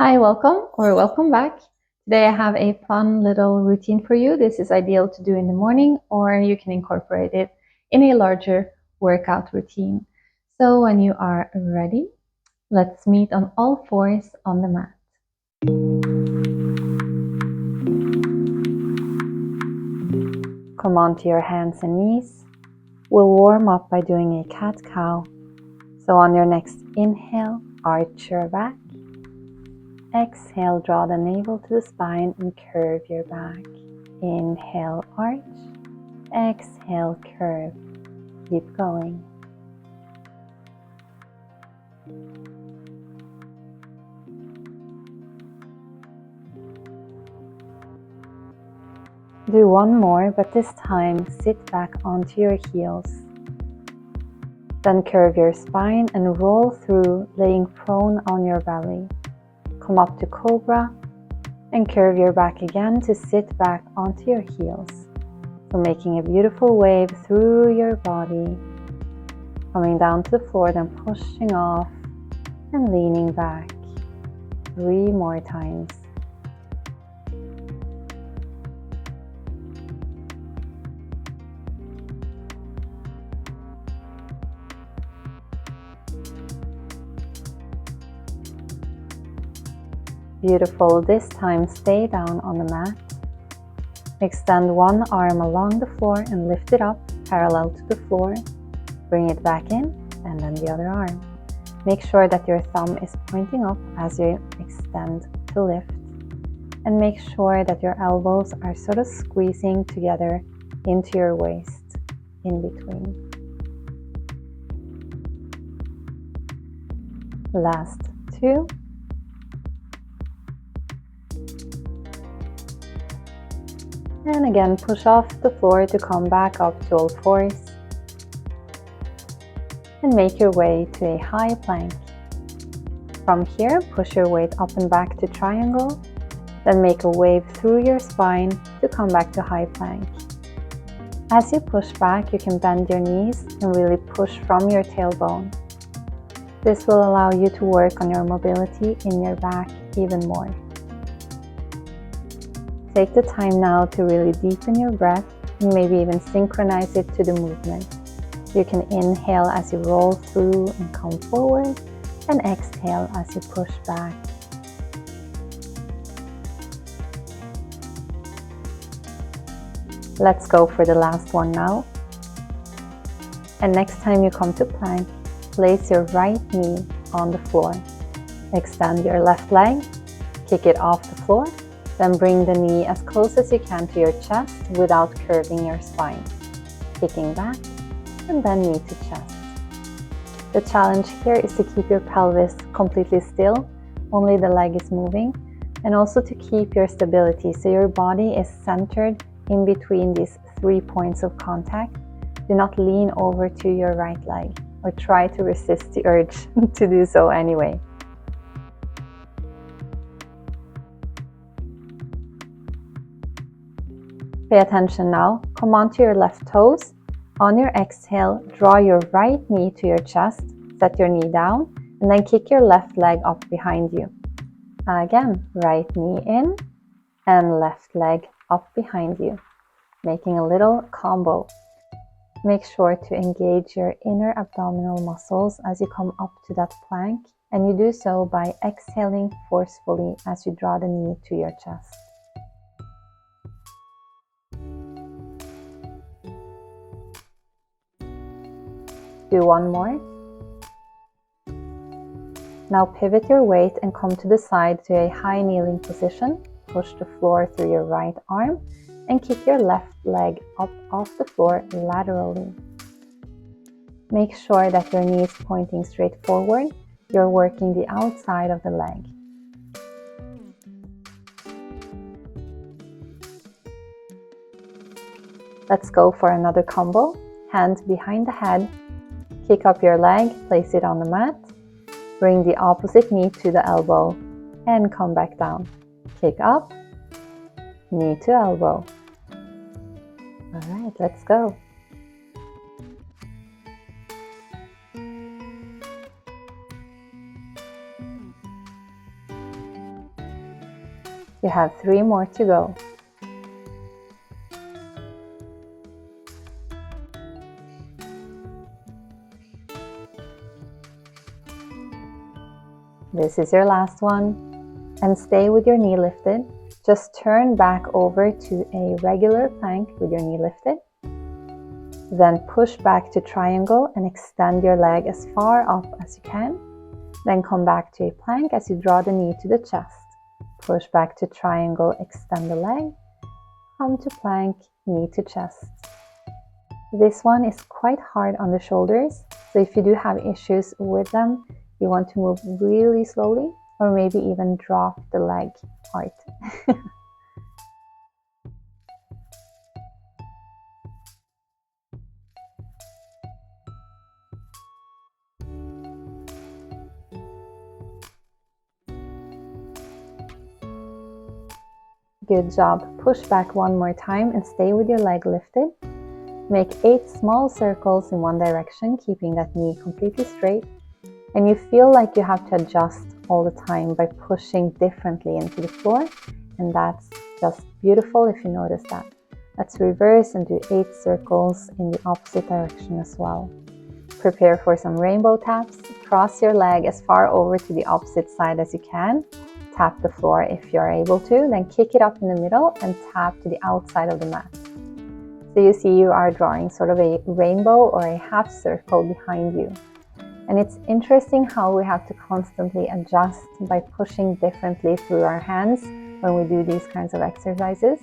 Hi, welcome back. Today I have a fun little routine for you. This is ideal to do in the morning, or you can incorporate it in a larger workout routine. So when you are ready, let's meet on all fours on the mat. Come onto your hands and knees. We'll warm up by doing a cat-cow. So on your next inhale, arch your back. Exhale, draw the navel to the spine and curve your back. Inhale, arch. Exhale, curve. Keep going. Do one more, but this time sit back onto your heels. Then curve your spine and roll through, laying prone on your belly. Come up to Cobra and curve your back again to sit back onto your heels. So making a beautiful wave through your body. Coming down to the floor, then pushing off and leaning back. 3 more times. Beautiful. This time stay down on the mat. Extend one arm along the floor and lift it up parallel to the floor. Bring it back in and then the other arm. Make sure that your thumb is pointing up as you extend to lift. And make sure that your elbows are sort of squeezing together into your waist in between. Last 2. And again, push off the floor to come back up to all fours. And make your way to a high plank. From here, push your weight up and back to triangle. Then make a wave through your spine to come back to high plank. As you push back, you can bend your knees and really push from your tailbone. This will allow you to work on your mobility in your back even more. Take the time now to really deepen your breath and maybe even synchronize it to the movement. You can inhale as you roll through and come forward, and exhale as you push back. Let's go for the last one now. And next time you come to plank, place your right knee on the floor. Extend your left leg, kick it off the floor. Then bring the knee as close as you can to your chest without curving your spine. Kicking back and then knee to chest. The challenge here is to keep your pelvis completely still, only the leg is moving, and also to keep your stability so your body is centered in between these 3 points of contact. Do not lean over to your right leg or try to resist the urge to do so anyway. Pay attention now. Come onto your left toes. On your exhale, draw your right knee to your chest. Set your knee down and then kick your left leg up behind you. Again, right knee in and left leg up behind you. Making a little combo. Make sure to engage your inner abdominal muscles as you come up to that plank, and you do so by exhaling forcefully as you draw the knee to your chest. Do one more. Now pivot your weight and come to the side to a high kneeling position. Push the floor through your right arm and kick your left leg up off the floor laterally. Make sure that your knee is pointing straight forward. You're working the outside of the leg. Let's go for another combo. Hands behind the head. Kick up your leg, place it on the mat. Bring the opposite knee to the elbow and come back down. Kick up, knee to elbow. All right, let's go. You have 3 more to go. This is your last one. And stay with your knee lifted. Just turn back over to a regular plank with your knee lifted. Then push back to triangle and extend your leg as far up as you can. Then come back to a plank as you draw the knee to the chest. Push back to triangle, extend the leg. Come to plank, knee to chest. This one is quite hard on the shoulders, so if you do have issues with them, you want to move really slowly or maybe even drop the leg part. Good job. Push back one more time and stay with your leg lifted. Make 8 small circles in one direction, keeping that knee completely straight. And you feel like you have to adjust all the time by pushing differently into the floor. And that's just beautiful if you notice that. Let's reverse and do 8 circles in the opposite direction as well. Prepare for some rainbow taps. Cross your leg as far over to the opposite side as you can. Tap the floor if you're able to, then kick it up in the middle and tap to the outside of the mat. So you see you are drawing sort of a rainbow or a half circle behind you. And it's interesting how we have to constantly adjust by pushing differently through our hands when we do these kinds of exercises.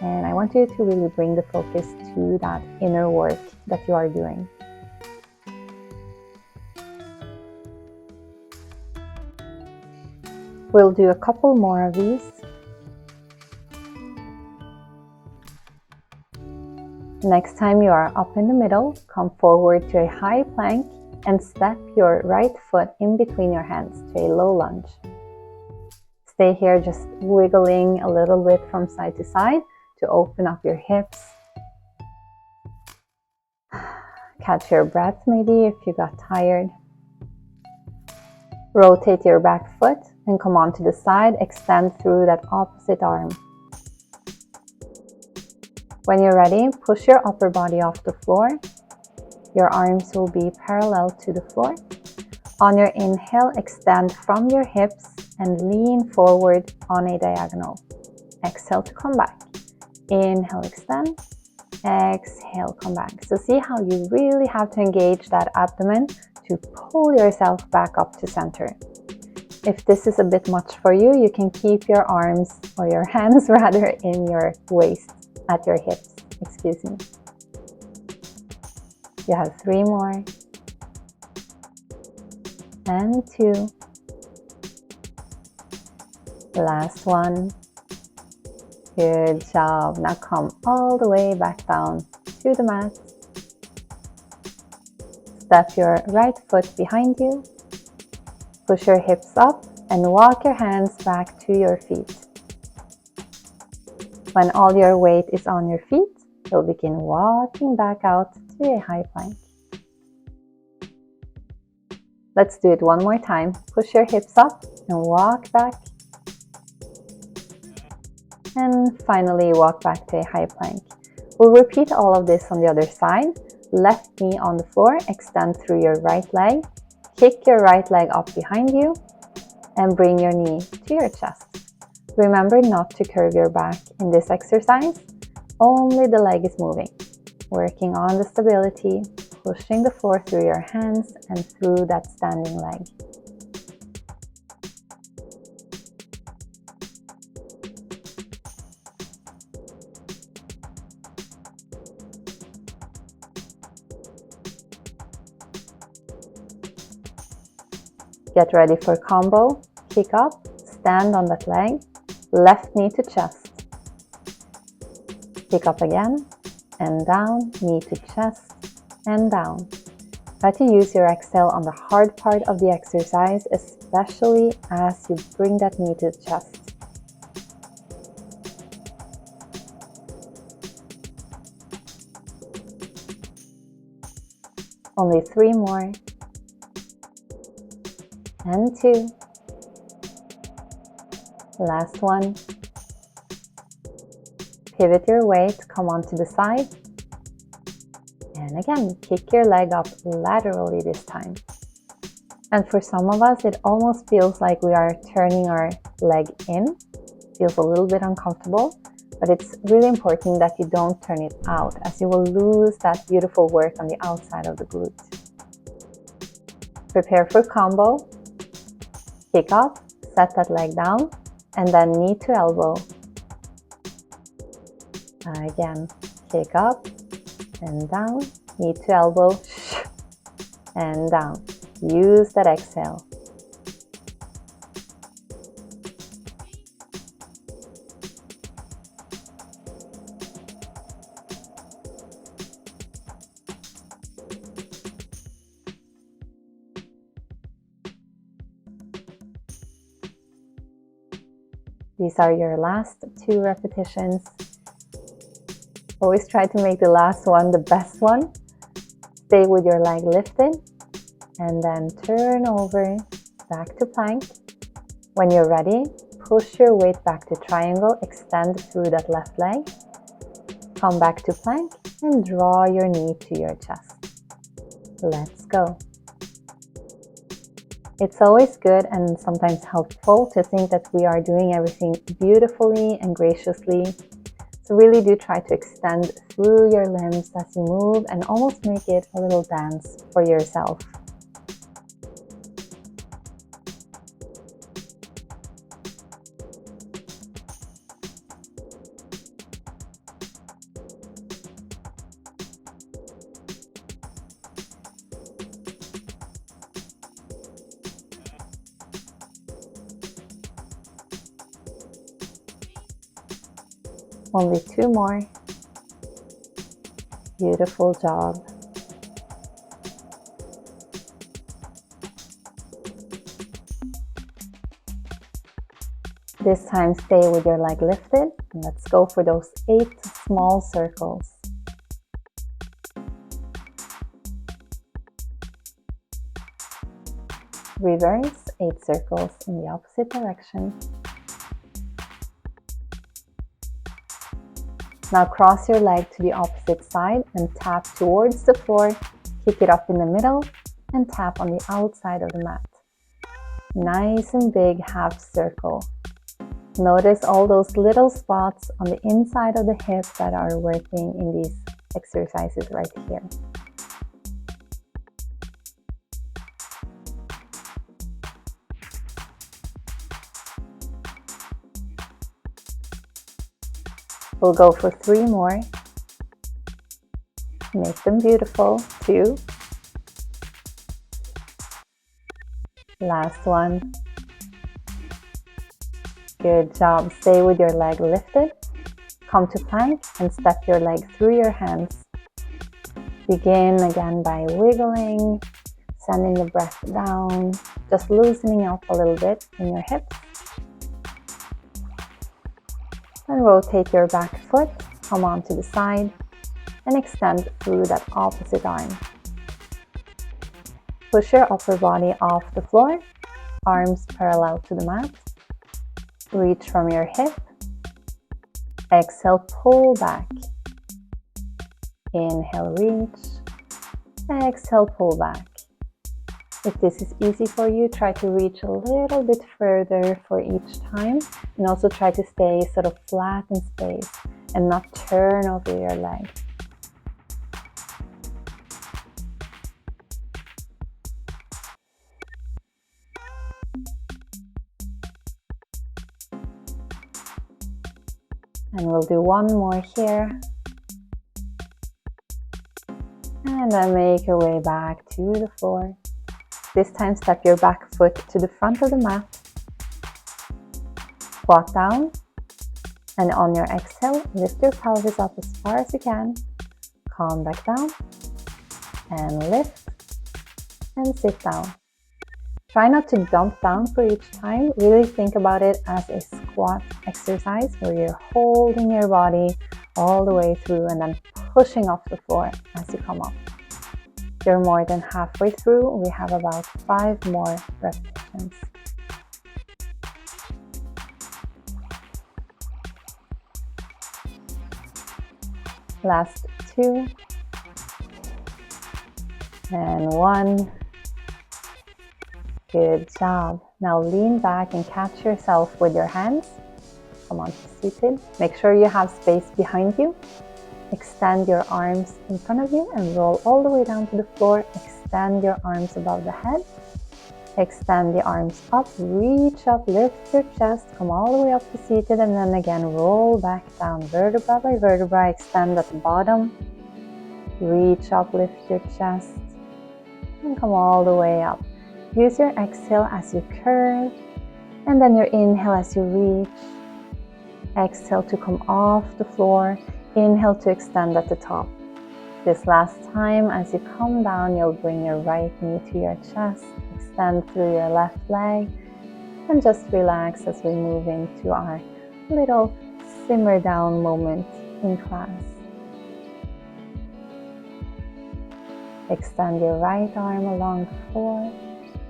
And I want you to really bring the focus to that inner work that you are doing. We'll do a couple more of these. Next time you are up in the middle, come forward to a high plank and step your right foot in between your hands to a low lunge. Stay here just wiggling a little bit from side to side to open up your hips. Catch your breath maybe if you got tired. Rotate your back foot and come on to the side, extend through that opposite arm. When you're ready, push your upper body off the floor. Your arms will be parallel to the floor. On your inhale, extend from your hips and lean forward on a diagonal. Exhale to come back. Inhale, extend. Exhale, come back. So see how you really have to engage that abdomen to pull yourself back up to center. If this is a bit much for you, you can keep your arms or your hands rather in your waist, at your hips, excuse me. You have 3 more. And 2. Last one. Good job. Now come all the way back down to the mat. Step your right foot behind you. Push your hips up and walk your hands back to your feet. When all your weight is on your feet, you'll begin walking back out to a high plank. Let's do it one more time. Push your hips up and walk back. And finally walk back to a high plank. We'll repeat all of this on the other side. Left knee on the floor, extend through your right leg. Kick your right leg up behind you and bring your knee to your chest. Remember not to curve your back in this exercise. Only the leg is moving. Working on the stability, pushing the floor through your hands and through that standing leg. Get ready for combo. Kick up, stand on that leg, left knee to chest. Kick up again, and down, knee to chest, and down. Try to use your exhale on the hard part of the exercise, especially as you bring that knee to the chest. Only 3 more. And 2. Last one. Pivot your weight, come onto the side. And again, kick your leg up laterally this time. And for some of us, it almost feels like we are turning our leg in. Feels a little bit uncomfortable, but it's really important that you don't turn it out, as you will lose that beautiful work on the outside of the glute. Prepare for combo. Kick up, set that leg down, and then knee to elbow. Again, kick up and down, knee to elbow, and down. Use that exhale. These are your last 2 repetitions. Always try to make the last one the best one. Stay with your leg lifted and then turn over back to plank. When you're ready, push your weight back to triangle, extend through that left leg. Come back to plank and draw your knee to your chest. Let's go. It's always good and sometimes helpful to think that we are doing everything beautifully and graciously. So really do try to extend through your limbs as you move and almost make it a little dance for yourself. Only 2 more. Beautiful job. This time stay with your leg lifted and let's go for those 8 small circles. Reverse 8 circles in the opposite direction. Now cross your leg to the opposite side and tap towards the floor, kick it up in the middle and tap on the outside of the mat. Nice and big half circle. Notice all those little spots on the inside of the hip that are working in these exercises right here. We'll go for 3 more. Make them beautiful. 2. Last one. Good job. Stay with your leg lifted. Come to plank and step your leg through your hands. Begin again by wiggling, sending the breath down, just loosening up a little bit in your hips. And rotate your back foot, come onto the side, and extend through that opposite arm. Push your upper body off the floor, arms parallel to the mat. Reach from your hip. Exhale, pull back. Inhale, reach. Exhale, pull back. If this is easy for you, try to reach a little bit further for each time, and also try to stay sort of flat in space and not turn over your leg. And we'll do 1 more here. And then make your way back to the floor. This time, step your back foot to the front of the mat. Squat down. And on your exhale, lift your pelvis up as far as you can. Calm back down. And lift. And sit down. Try not to dump down for each time. Really think about it as a squat exercise where you're holding your body all the way through and then pushing off the floor as you come up. You're more than halfway through. We have about 5 more repetitions. Last 2. And 1. Good job. Now lean back and catch yourself with your hands. Come on to seated. Make sure you have space behind you. Extend your arms in front of you and roll all the way down to the floor. Extend your arms above the head. Extend the arms up, reach up, lift your chest, come all the way up to seated, and then again roll back down, vertebra by vertebra. Extend at the bottom. Reach up, lift your chest, and come all the way up. Use your exhale as you curve, and then your inhale as you reach. Exhale to come off the floor. Inhale to extend at the top. This last time, as you come down, you'll bring your right knee to your chest. Extend through your left leg. And just relax as we move into our little simmer down moment in class. Extend your right arm along the floor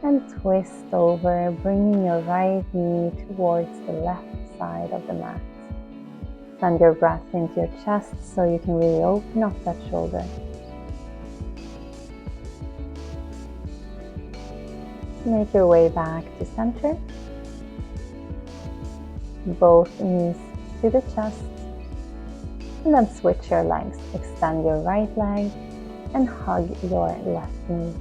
and twist over, bringing your right knee towards the left side of the mat. Send your breath into your chest so you can really open up that shoulder. Make your way back to center. Both knees to the chest. And then switch your legs. Extend your right leg and hug your left knee.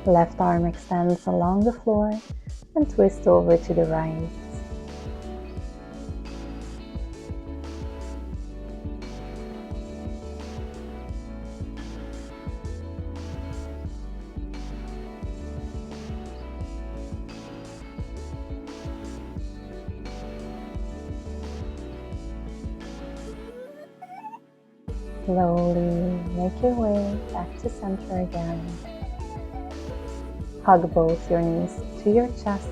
Left arm extends along the floor and twist over to the right. Slowly make your way back to center again. Hug both your knees to your chest.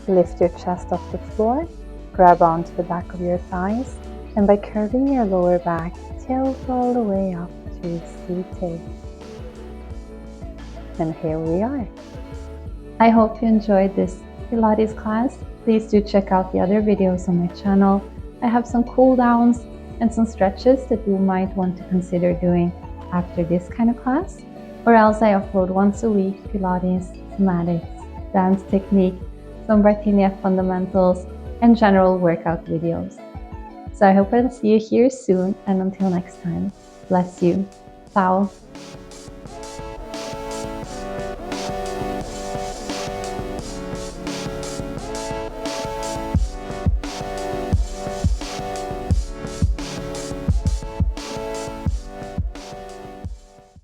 Lift your chest off the floor. Grab onto the back of your thighs. And by curving your lower back, tilt all the way up to seated. And here we are. I hope you enjoyed this Pilates class. Please do check out the other videos on my channel. I have some cool downs and some stretches that you might want to consider doing after this kind of class. Or else I upload once a week Pilates, somatics, dance technique, some Bartinia fundamentals, and general workout videos. So I hope I'll see you here soon, and until next time, bless you. Ciao.